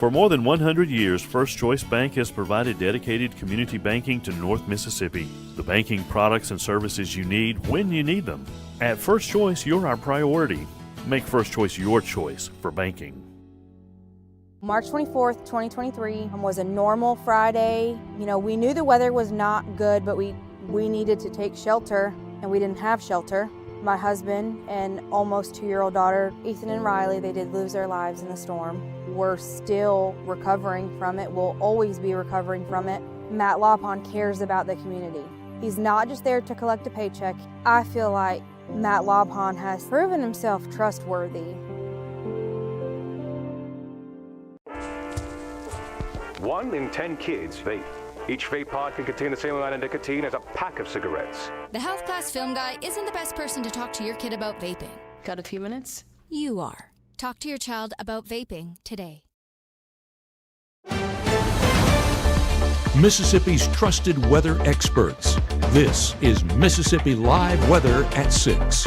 For more than 100 years, First Choice Bank has provided dedicated community banking to North Mississippi. The banking products and services you need when you need them. At First Choice, you're our priority. Make First Choice your choice for banking. March 24th, 2023 was a normal Friday. We knew the weather was not good, but we needed to take shelter, and we didn't have shelter. My husband and almost 2-year-old daughter, Ethan and Riley, they did lose their lives in the storm. We're still recovering from it. We'll always be recovering from it. Matt Lawpon cares about the community. He's not just there to collect a paycheck. I feel like Matt Lawpon has proven himself trustworthy. 1 in 10 kids vape. Each vape pod can contain the same amount of nicotine as a pack of cigarettes. The health class film guy isn't the best person to talk to your kid about vaping. Got a few minutes? You are. Talk to your child about vaping today. Mississippi's trusted weather experts. This is Mississippi Live Weather at 6.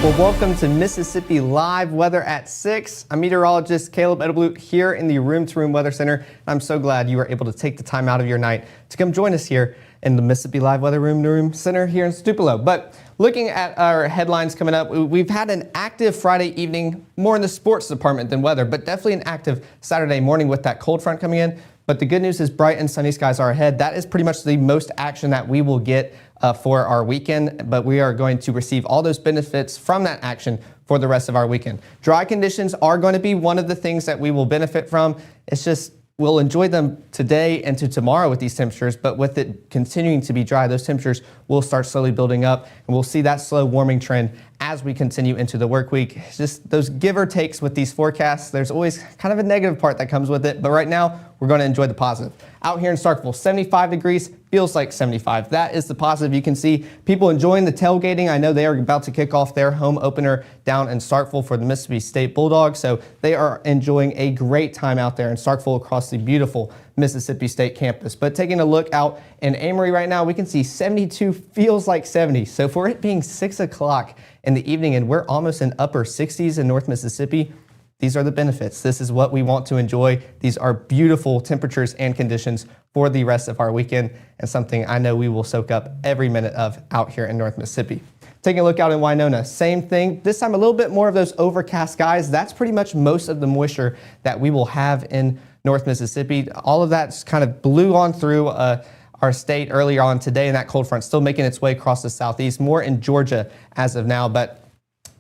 Well, welcome to Mississippi Live Weather at 6. I'm meteorologist Caleb Edelblut here in the Room to Room Weather Center. I'm so glad you were able to take the time out of your night to come join us here in the Mississippi Live Weather Room to Room Center here in Tupelo. But looking at our headlines coming up, we've had an active Friday evening, more in the sports department than weather, but definitely an active Saturday morning with that cold front coming in. But the good news is bright and sunny skies are ahead. That is pretty much the most action that we will get for our weekend, but we are going to receive all those benefits from that action for the rest of our weekend. Dry conditions are going to be one of the things that we will benefit from. It's just we'll enjoy them today and to tomorrow with these temperatures, but with it continuing to be dry, those temperatures will start slowly building up, and we'll see that slow warming trend as we continue into the work week. It's just those give or takes with these forecasts. There's always kind of a negative part that comes with it, but right now we're going to enjoy the positive. Out here in Starkville, 75 degrees, feels like 75. That is the positive. You can see people enjoying the tailgating. I know they are about to kick off their home opener down in Starkville for the Mississippi State Bulldogs, so they are enjoying a great time out there in Starkville across the beautiful Mississippi State campus. But taking a look out in Amory right now, we can see 72 feels like 70. So for it being 6 o'clock in the evening and we're almost in upper 60s in North Mississippi, these are the benefits. This is what we want to enjoy. These are beautiful temperatures and conditions for the rest of our weekend, and something I know we will soak up every minute of out here in North Mississippi. Taking a look out in Winona, same thing. This time a little bit more of those overcast skies. That's pretty much most of the moisture that we will have in North Mississippi. All of that's kind of blew on through our state earlier on today, and that cold front still making its way across the southeast, more in Georgia as of now, but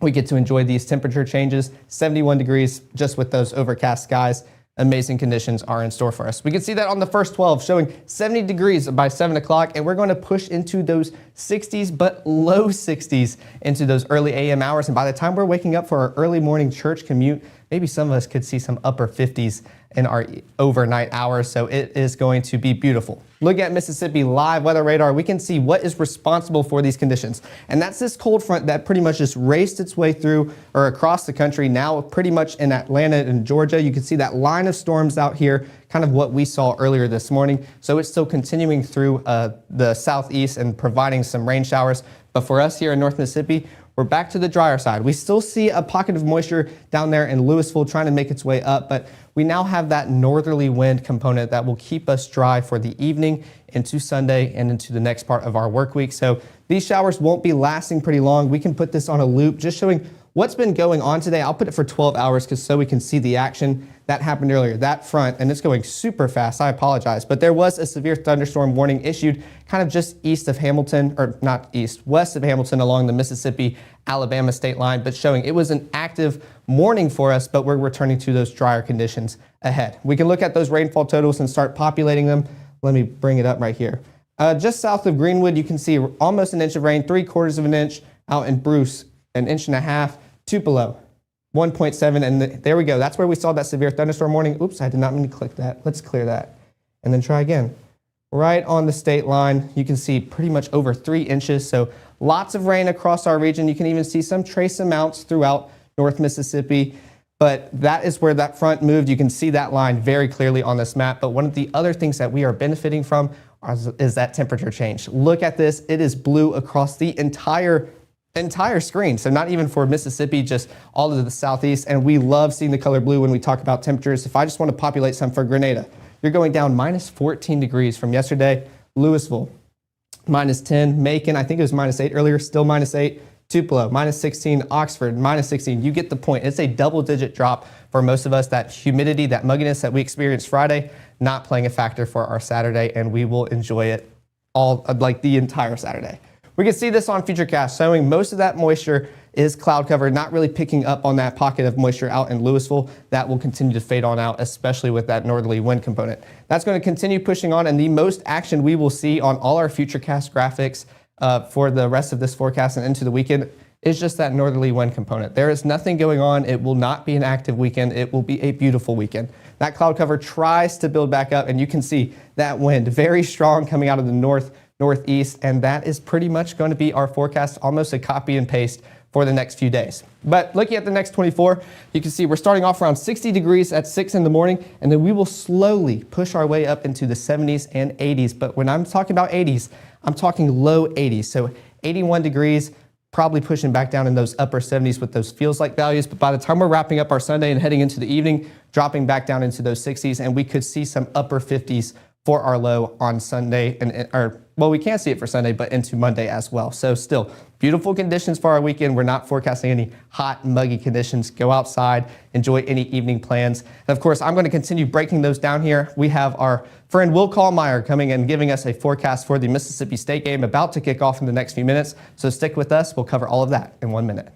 we get to enjoy these temperature changes. 71 degrees just with those overcast skies. Amazing conditions are in store for us. We can see that on the first 12, showing 70 degrees by 7 o'clock, and we're going to push into those 60s, but low 60s into those early AM hours. And by the time we're waking up for our early morning church commute, maybe some of us could see some upper 50s in our overnight hours, so it is going to be beautiful. Look at Mississippi Live Weather Radar. We can see what is responsible for these conditions, and that's this cold front that pretty much just raced its way through or across the country, now pretty much in Atlanta and Georgia. You can see that line of storms out here, kind of what we saw earlier this morning. So it's still continuing through the southeast and providing some rain showers. But for us here in North Mississippi, we're back to the drier side. We still see a pocket of moisture down there in Louisville trying to make its way up, but we now have that northerly wind component that will keep us dry for the evening into Sunday and into the next part of our work week. So these showers won't be lasting pretty long. We can put this on a loop just showing what's been going on today. I'll put it for 12 hours so we can see the action that happened earlier, that front, and it's going super fast. I apologize, but there was a severe thunderstorm warning issued kind of just east of Hamilton, or not east, west of Hamilton along the Mississippi-Alabama state line, but showing it was an active morning for us, but we're returning to those drier conditions ahead. We can look at those rainfall totals and start populating them. Let me bring it up right here. Just south of Greenwood, you can see almost an inch of rain, 3/4 of an inch out in Bruce, 1.5 inches, Tupelo, 1.7, and there we go. That's where we saw that severe thunderstorm warning. Oops, I did not mean to click that. Let's clear that and then try again. Right on the state line, you can see pretty much over 3 inches. So lots of rain across our region. You can even see some trace amounts throughout North Mississippi, but that is where that front moved. You can see that line very clearly on this map. But one of the other things that we are benefiting from is that temperature change. Look at this. It is blue across the entire entire screen. So not even for Mississippi, just all of the southeast. And we love seeing the color blue when we talk about temperatures. If I just want to populate some for Grenada, you're going down minus 14 degrees from yesterday. Louisville, minus 10. Macon, I think it was minus 8 earlier, still minus 8. Tupelo, minus 16. Oxford, minus 16. You get the point. It's a double-digit drop for most of us. That humidity, that mugginess that we experienced Friday, not playing a factor for our Saturday, and we will enjoy it all, like the entire Saturday. We can see this on Futurecast, showing most of that moisture is cloud cover, not really picking up on that pocket of moisture out in Louisville. That will continue to fade on out, especially with that northerly wind component. That's going to continue pushing on, and the most action we will see on all our Futurecast graphics for the rest of this forecast and into the weekend is just that northerly wind component. There is nothing going on. It will not be an active weekend. It will be a beautiful weekend. That cloud cover tries to build back up, and you can see that wind very strong coming out of the northeast, and that is pretty much going to be our forecast, almost a copy and paste for the next few days. But looking at the next 24, you can see we're starting off around 60 degrees at 6 in the morning, and then we will slowly push our way up into the 70s and 80s. But when I'm talking about 80s, I'm talking low 80s. So 81 degrees, probably pushing back down in those upper 70s with those feels like values. But by the time we're wrapping up our Sunday and heading into the evening, dropping back down into those 60s, and we could see some upper 50s for our low on Sunday, well, we can't see it for Sunday, but into Monday as well. So still beautiful conditions for our weekend. We're not forecasting any hot, muggy conditions. Go outside, enjoy any evening plans. And of course, I'm going to continue breaking those down here. We have our friend Will Kallmeyer coming and giving us a forecast for the Mississippi State game about to kick off in the next few minutes. So stick with us. We'll cover all of that in 1 minute.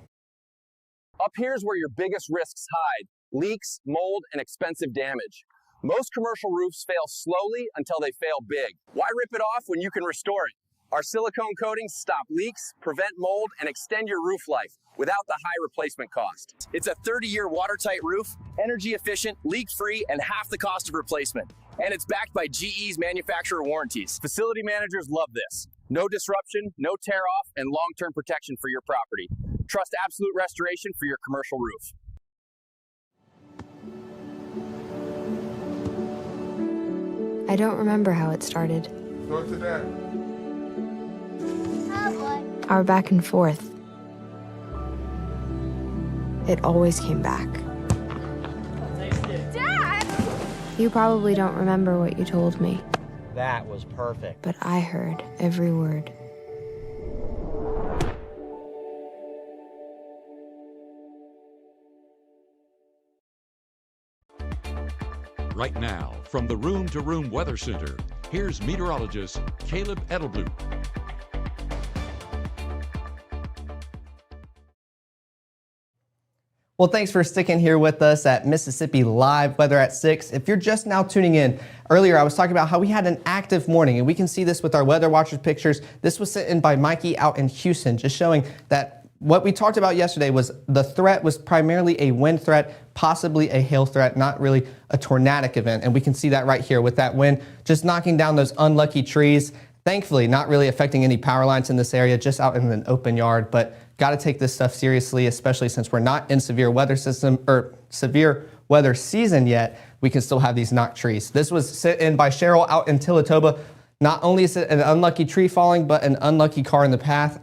Up here's where your biggest risks hide: leaks, mold, and expensive damage. Most commercial roofs fail slowly until they fail big. Why rip it off when you can restore it? Our silicone coatings stop leaks, prevent mold, and extend your roof life without the high replacement cost. It's a 30-year watertight roof, energy efficient, leak-free, and half the cost of replacement. And it's backed by GE's manufacturer warranties. Facility managers love this. No disruption, no tear-off, and long-term protection for your property. Trust Absolute Restoration for your commercial roof. I don't remember how it started. Go to that. Our back and forth. It always came back. Dad! You probably don't remember what you told me. That was perfect. But I heard every word. Right now, from the Room to Room Weather Center, here's meteorologist Caleb Edelblut. Well, thanks for sticking here with us at Mississippi Live Weather at 6. If you're just now tuning in, earlier I was talking about how we had an active morning, and we can see this with our Weather Watchers pictures. This was sent in by Mikey out in Houston, just showing that what we talked about yesterday was the threat was primarily a wind threat, possibly a hail threat, not really a tornadic event. And we can see that right here with that wind just knocking down those unlucky trees. Thankfully, not really affecting any power lines in this area, just out in an open yard. But got to take this stuff seriously, especially since we're not in severe weather season yet. We can still have these knocked trees. This was sent in by Cheryl out in Tillatoba. Not only is it an unlucky tree falling, but an unlucky car in the path.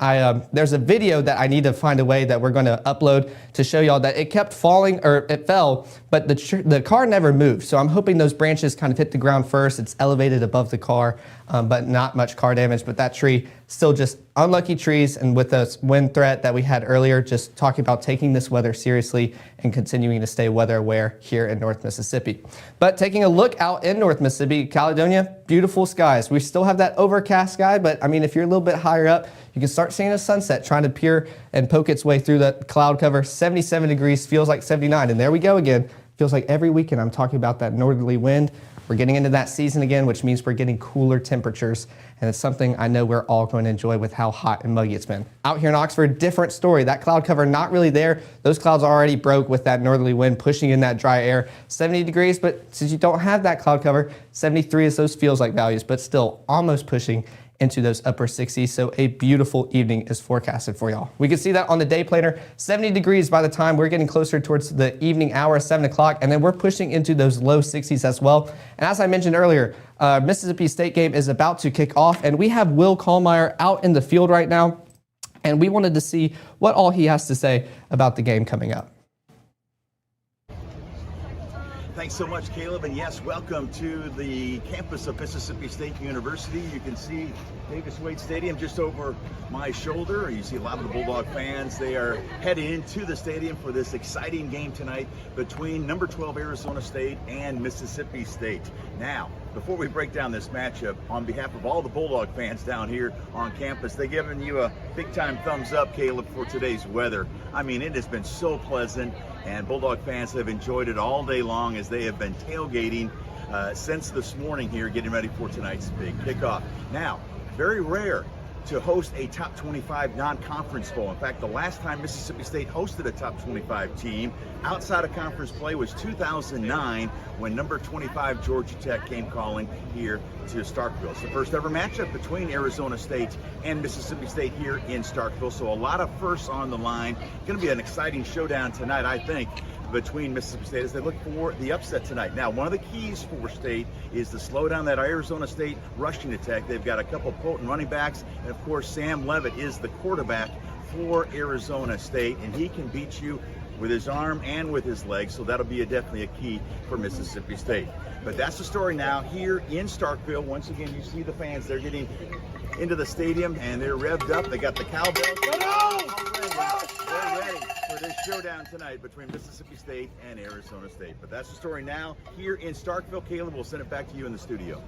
There's a video that I need to find a way that we're going to upload to show y'all that it kept falling, or it fell, but the car never moved. So I'm hoping those branches kind of hit the ground first. It's elevated above the car, but not much car damage. But that tree, still just unlucky trees. And with the wind threat that we had earlier, just talking about taking this weather seriously and continuing to stay weather aware here in North Mississippi. But taking a look out in North Mississippi, Caledonia, beautiful skies. We still have that overcast sky, but I mean, if you're a little bit higher up, you can start seeing a sunset trying to peer and poke its way through that cloud cover. 77 degrees, feels like 79. And there we go again. Feels like every weekend I'm talking about that northerly wind. We're getting into that season again, which means we're getting cooler temperatures. And it's something I know we're all going to enjoy with how hot and muggy it's been. Out here in Oxford, different story. That cloud cover not really there. Those clouds already broke with that northerly wind pushing in that dry air. 70 degrees, but since you don't have that cloud cover, 73 is those feels like values, but still almost pushing into those upper 60s. So a beautiful evening is forecasted for y'all. We can see that on the day planner, 70 degrees by the time we're getting closer towards the evening hour, 7 o'clock, and then we're pushing into those low 60s as well. And as I mentioned earlier, Mississippi State game is about to kick off, and we have Will Kallmeyer out in the field right now. And we wanted to see what all he has to say about the game coming up. Thanks so much, Caleb. And yes, welcome to the campus of Mississippi State University. You can see Davis Wade Stadium just over my shoulder. You see a lot of the Bulldog fans. They are heading into the stadium for this exciting game tonight between number 12 Arizona State and Mississippi State. Now, before we break down this matchup, on behalf of all the Bulldog fans down here on campus, they've given you a big-time thumbs up, Caleb, for today's weather. I mean, it has been so pleasant, and Bulldog fans have enjoyed it all day long as they have been tailgating since this morning here, getting ready for tonight's big kickoff. Now, very rare to host a top 25 non-conference bowl. In fact, the last time Mississippi State hosted a top 25 team outside of conference play was 2009 when number 25 Georgia Tech came calling here to Starkville. It's the first ever matchup between Arizona State and Mississippi State here in Starkville. So a lot of firsts on the line. Going to be an exciting showdown tonight, I think, between Mississippi State as they look for the upset tonight. Now, one of the keys for State is to slow down that Arizona State rushing attack. They've got a couple potent running backs, and of course, Sam Levitt is the quarterback for Arizona State, and he can beat you with his arm and with his legs, so that'll be definitely a key for Mississippi State. But that's the story now here in Starkville. Once again, you see the fans. They're getting into the stadium, and they're revved up. They got the cowbells. They're ready for this showdown tonight between Mississippi State and Arizona State. But that's the story now here in Starkville. Caleb, we'll send it back to you in the studio.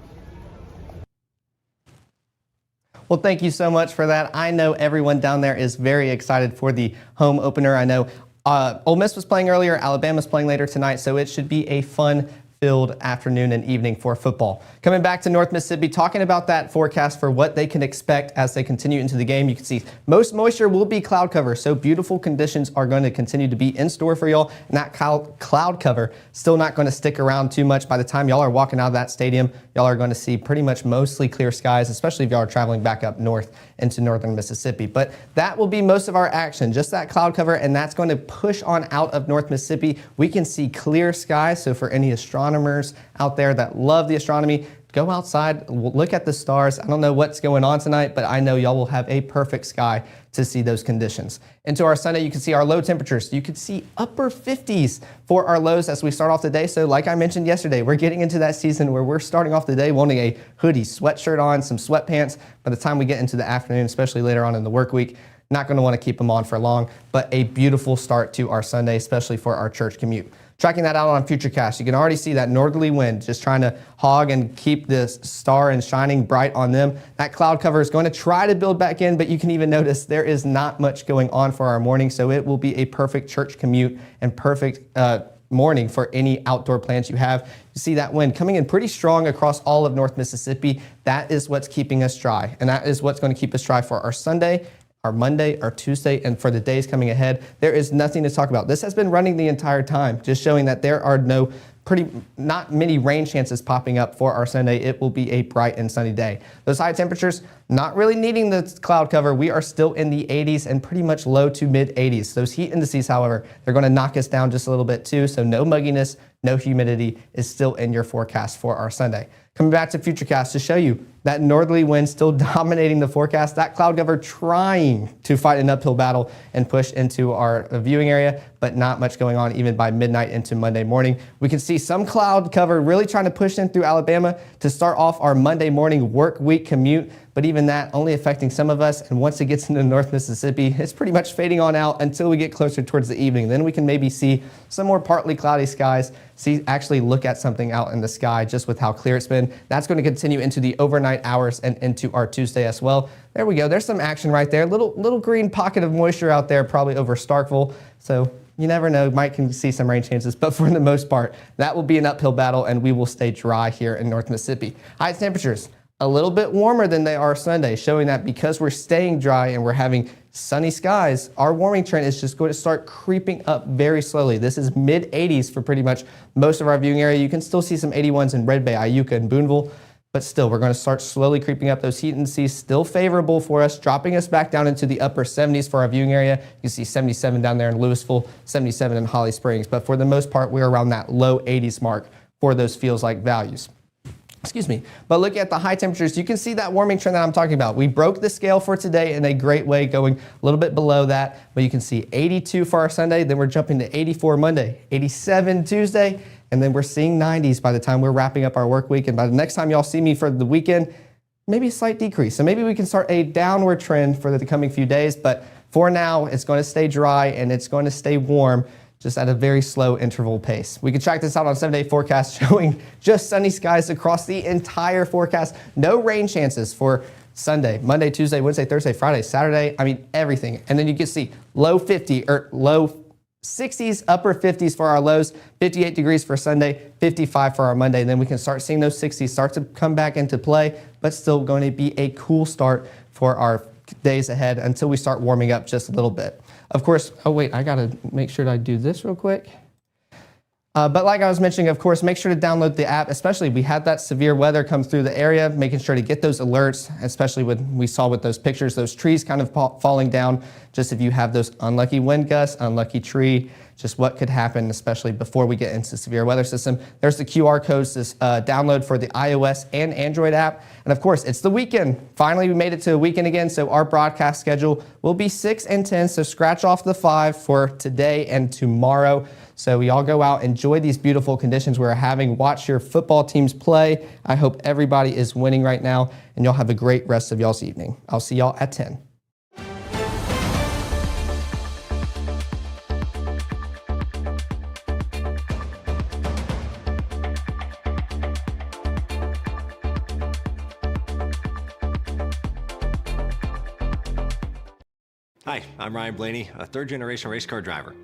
Well, thank you so much for that. I know everyone down there is very excited for the home opener. I know Ole Miss was playing earlier, Alabama's playing later tonight, so it should be a fun-filled afternoon and evening for football. Coming back to North Mississippi, talking about that forecast for what they can expect as they continue into the game. You can see most moisture will be cloud cover, so beautiful conditions are going to continue to be in store for y'all. And that cloud cover still not going to stick around too much. By the time y'all are walking out of that stadium, y'all are going to see pretty much mostly clear skies, especially if y'all are traveling back up north into northern Mississippi. But that will be most of our action, just that cloud cover, and that's going to push on out of North Mississippi. We can see clear skies, so for any astronomers out there that love the astronomy, go outside, look at the stars. I don't know what's going on tonight, but I know y'all will have a perfect sky to see those conditions. Into our Sunday, you can see our low temperatures. You can see upper 50s for our lows as we start off the day. So like I mentioned yesterday, we're getting into that season where we're starting off the day wanting a hoodie, sweatshirt on, some sweatpants. By the time we get into the afternoon, especially later on in the work week, not going to want to keep them on for long, but a beautiful start to our Sunday, especially for our church commute. Tracking that out on Futurecast, you can already see that northerly wind just trying to hog and keep this star and shining bright on them. That cloud cover is going to try to build back in, but you can even notice there is not much going on for our morning, so it will be a perfect church commute and perfect morning for any outdoor plans you have. You see that wind coming in pretty strong across all of North Mississippi. That is what's keeping us dry, and that is what's going to keep us dry for our Sunday, our Monday, our Tuesday, and for the days coming ahead. There is nothing to talk about. This has been running the entire time, just showing that there are not many rain chances popping up for our Sunday. It will be a bright and sunny day. Those high temperatures, not really needing the cloud cover. We are still in the 80s and pretty much low to mid 80s. Those heat indices, however, they're going to knock us down just a little bit too. So no mugginess, no humidity is still in your forecast for our Sunday. Coming back to Futurecast to show you that northerly wind still dominating the forecast, that cloud cover trying to fight an uphill battle and push into our viewing area, but not much going on even by midnight into Monday morning. We can see some cloud cover really trying to push in through Alabama to start off our Monday morning work week commute, but even that only affecting some of us. And once it gets into North Mississippi, it's pretty much fading on out until we get closer towards the evening. Then we can maybe see some more partly cloudy skies, actually look at something out in the sky just with how clear it's been. That's going to continue into the overnight hours and into our Tuesday as well. There we go. There's some action right there. Little green pocket of moisture out there, probably over Starkville. So you never know, might can see some rain chances, but for the most part, that will be an uphill battle and we will stay dry here in North Mississippi. High temperatures, a little bit warmer than they are Sunday, showing that because we're staying dry and we're having sunny skies, our warming trend is just going to start creeping up very slowly. This is mid 80s for pretty much most of our viewing area. You can still see some 81s in Red Bay, Iuka, and Boonville, but still we're going to start slowly creeping up. Those heat indices still favorable for us, dropping us back down into the upper 70s for our viewing area. You see 77 down there in Louisville, 77 in Holly Springs, but for the most part, we're around that low 80s mark for those feels like values. Excuse me. But looking at the high temperatures, you can see that warming trend that I'm talking about. We broke the scale for today in a great way, going a little bit below that. But you can see 82 for our Sunday, then we're jumping to 84 Monday, 87 Tuesday, and then we're seeing 90s by the time we're wrapping up our work week. And by the next time y'all see me for the weekend, maybe a slight decrease. So maybe we can start a downward trend for the coming few days. But for now, it's going to stay dry and it's going to stay warm, just at a very slow interval pace. We can track this out on 7-day forecast showing just sunny skies across the entire forecast. No rain chances for Sunday, Monday, Tuesday, Wednesday, Thursday, Friday, Saturday. I mean, everything. And then you can see low 60s, upper 50s for our lows, 58 degrees for Sunday, 55 for our Monday. And then we can start seeing those 60s start to come back into play, but still going to be a cool start for our days ahead until we start warming up just a little bit. Of course, oh wait, I gotta make sure that I do this real quick. But like I was mentioning, of course, make sure to download the app, especially we had that severe weather come through the area, making sure to get those alerts, especially when we saw with those pictures, those trees kind of falling down, just if you have those unlucky wind gusts, unlucky tree, just what could happen, especially before we get into severe weather system. There's the QR codes to download for the iOS and Android app. And of course, it's the weekend. Finally, we made it to a weekend again, so our broadcast schedule will be 6 and 10, so scratch off the 5 for today and tomorrow. So we all go out, enjoy these beautiful conditions we're having, watch your football teams play. I hope everybody is winning right now, and y'all have a great rest of y'all's evening. I'll see y'all at 10. Hi, I'm Ryan Blaney, a third-generation race car driver,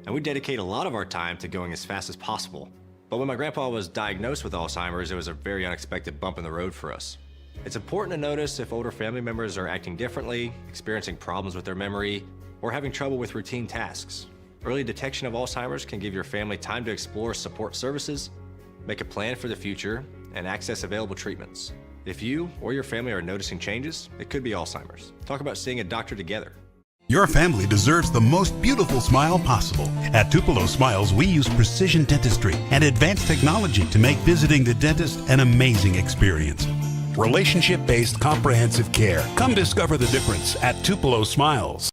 and we dedicate a lot of our time to going as fast as possible. But when my grandpa was diagnosed with Alzheimer's, it was a very unexpected bump in the road for us. It's important to notice if older family members are acting differently, experiencing problems with their memory, or having trouble with routine tasks. Early detection of Alzheimer's can give your family time to explore support services, make a plan for the future, and access available treatments. If you or your family are noticing changes, it could be Alzheimer's. Talk about seeing a doctor together. Your family deserves the most beautiful smile possible. At Tupelo Smiles, we use precision dentistry and advanced technology to make visiting the dentist an amazing experience. Relationship-based comprehensive care. Come discover the difference at Tupelo Smiles.